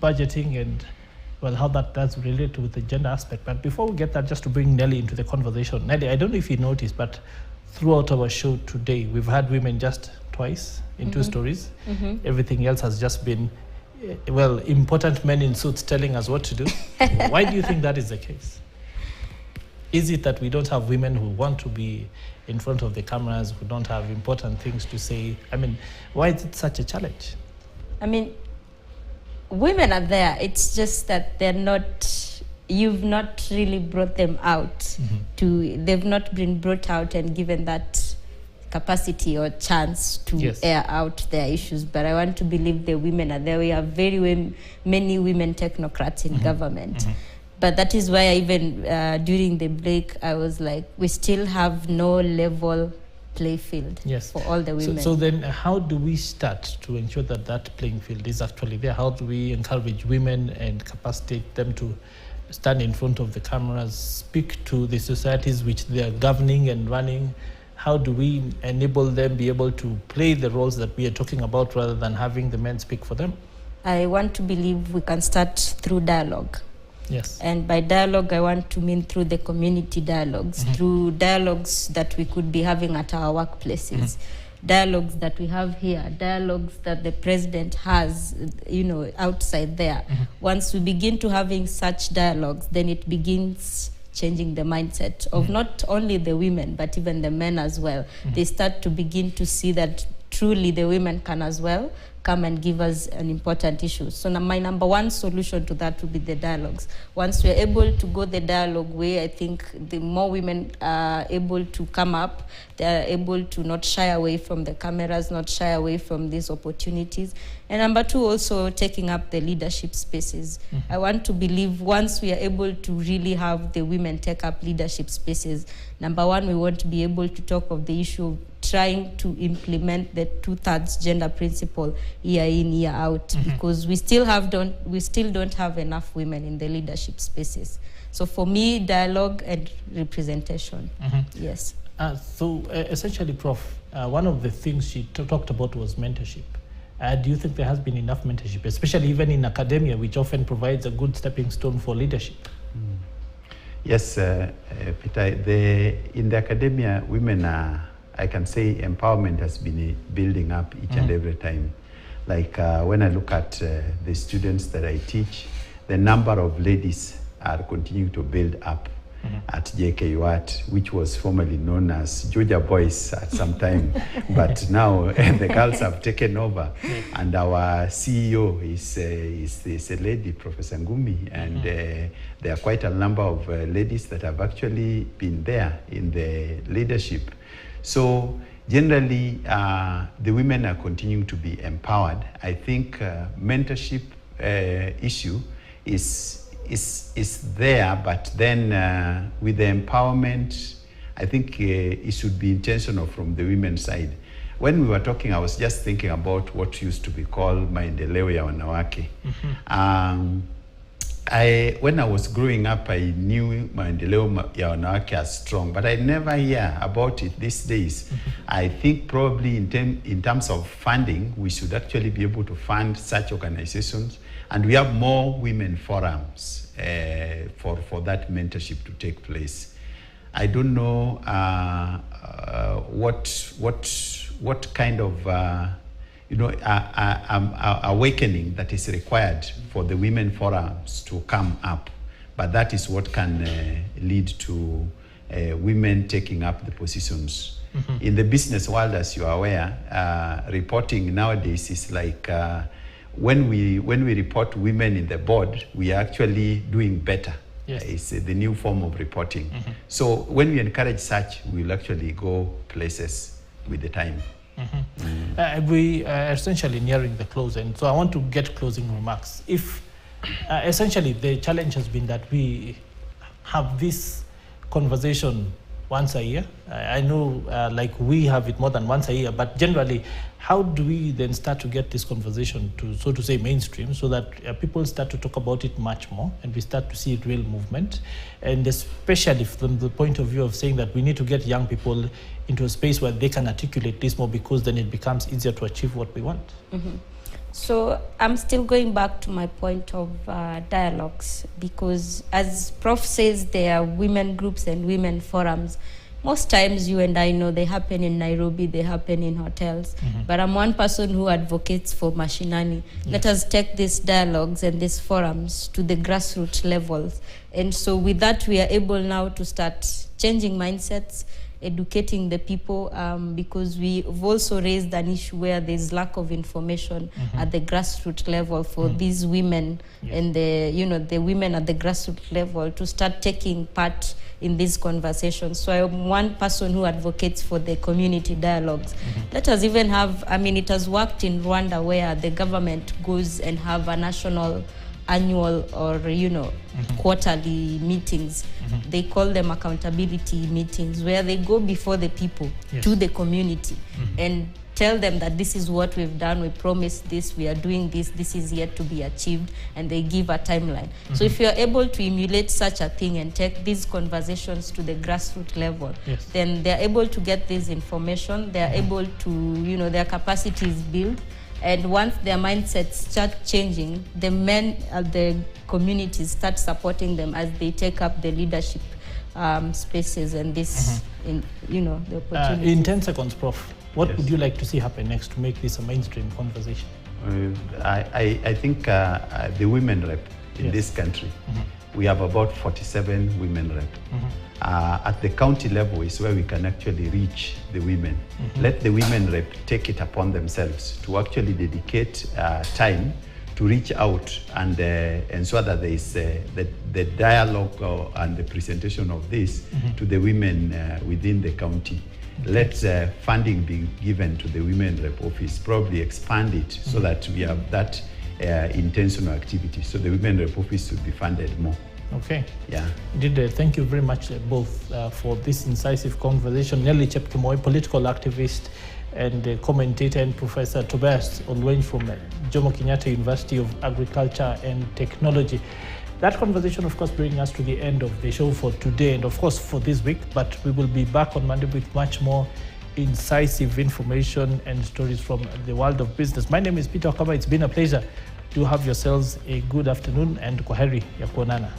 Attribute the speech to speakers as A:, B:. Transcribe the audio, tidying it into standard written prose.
A: budgeting and, well, how that does relate with the gender aspect. But before we get that, just to bring Nelly into the conversation. Nelly, I don't know if you noticed, but throughout our show today, we've had women just twice in two stories. Everything else has just been, well, important men in suits telling us what to do. Why do you think that is the case? Is it that we don't have women who want to be in front of the cameras, who don't have important things to say? I mean, why is it such a challenge?
B: I mean, women are there. It's just that they're not, you've not really brought them out. They've not been brought out and given that capacity or chance to air out their issues. But I want to believe the women are there. We have many women technocrats in government. But that is why I even during the break, I was like, we still have no level play field for all the women.
A: So then how do we start to ensure that that playing field is actually there? How do we encourage women and capacitate them to stand in front of the cameras, speak to the societies which they are governing and running? How do we enable them be able to play the roles that we are talking about rather than having the men speak for them?
B: I want to believe we can start through dialogue.
A: Yes.
B: And by dialogue, I want to mean through the community dialogues, through dialogues that we could be having at our workplaces, dialogues that we have here, dialogues that the president has, outside there. Once we begin to having such dialogues, then it begins changing the mindset of not only the women, but even the men as well. They start to begin to see that truly the women can as well come and give us an important issue. So now my number one solution to that would be the dialogues. Once we're able to go the dialogue way, I think the more women are able to come up, they're able to not shy away from the cameras, not shy away from these opportunities. And number two, also taking up the leadership spaces. I want to believe once we are able to really have the women take up leadership spaces, number one, we want to be able to talk of the issue of trying to implement the 2/3 gender principle year in, year out, because we still don't have enough women in the leadership spaces. So for me, dialogue and representation. Yes.
A: So essentially, Prof, one of the things she talked about was mentorship. Do you think there has been enough mentorship, especially even in academia, which often provides a good stepping stone for leadership?
C: Yes, Peter, in the academia, women are, I can say empowerment has been building up each and every time. Like when I look at the students that I teach, the number of ladies are continuing to build up at JKUAT, which was formerly known as Georgia Boys at some time. But now the girls have taken over. And our CEO is a lady, Professor Ngumi. And there are quite a number of ladies that have actually been there in the leadership. So generally, the women are continuing to be empowered. I think mentorship issue is there, but then with the empowerment, I think it should be intentional from the women's side. When we were talking, I was just thinking about what used to be called maendeleo ya wanawake. When I was growing up, I knew maendeleo ya wanawake as strong, but I never hear about it these days. I think probably in terms of funding, we should actually be able to fund such organizations, and we have more women forums for that mentorship to take place. I don't know what kind of awakening that is required for the women forums to come up, but that is what can lead to women taking up the positions. In the business world, as you are aware, reporting nowadays is like when we report women in the board, we are actually doing better. Yes. It's the new form of reporting. So when we encourage such, we'll actually go places with the time.
A: We are essentially nearing the close, and so I want to get closing remarks. If essentially the challenge has been that we have this conversation once a year. I know like we have it more than once a year, but generally, how do we then start to get this conversation to, so to say, mainstream, so that people start to talk about it much more and we start to see real movement? And especially from the point of view of saying that we need to get young people into a space where they can articulate this more, because then it becomes easier to achieve what we want.
B: So I'm still going back to my point of dialogues, because as Prof says, there are women groups and women forums. Most times, you and I know, they happen in Nairobi, they happen in hotels. But I'm one person who advocates for mashinani. Yes. Let us take these dialogues and these forums to the grassroots levels. And so with that, we are able now to start changing mindsets, educating the people, because we've also raised an issue where there's lack of information at the grassroots level for these women. Yes. And the women at the grassroots level to start taking part in these conversations. So I'm one person who advocates for the community dialogues. Let us even have, it has worked in Rwanda, where the government goes and have a national annual or quarterly meetings. They call them accountability meetings, where they go before the people, yes, to the community, and tell them that this is what we've done, we promised this, we are doing this, this is yet to be achieved, and they give a timeline. So if you are able to emulate such a thing and take these conversations to the grassroots level, yes, then they're able to get this information, they're able to, their capacity is built. And once their mindsets start changing, the men of the communities start supporting them as they take up the leadership spaces and this, the opportunities.
A: In 10 seconds, Prof, what
C: Yes.
A: would you like to see happen next to make this a mainstream conversation?
C: I think the women rep in
A: Yes.
C: this country, we have about 47 women rep. At the county level is where we can actually reach the women. Let the women rep take it upon themselves to actually dedicate time to reach out and ensure that there is the dialogue and the presentation of this to the women within the county. Let funding be given to the women rep office, probably expand it so that we have that intentional activity. So the women rep office should be funded more.
A: Okay.
C: Yeah.
A: Indeed, thank you very much both for this incisive conversation. Nelly Chepkemoi, political activist and commentator, and Professor Tobias Olweny from Jomo Kenyatta University of Agriculture and Technology. That conversation, of course, brings us to the end of the show for today and, of course, for this week. But we will be back on Monday with much more incisive information and stories from the world of business. My name is Peter Okaba. It's been a pleasure. Do have yourselves a good afternoon, and kwaheri ya kuonana.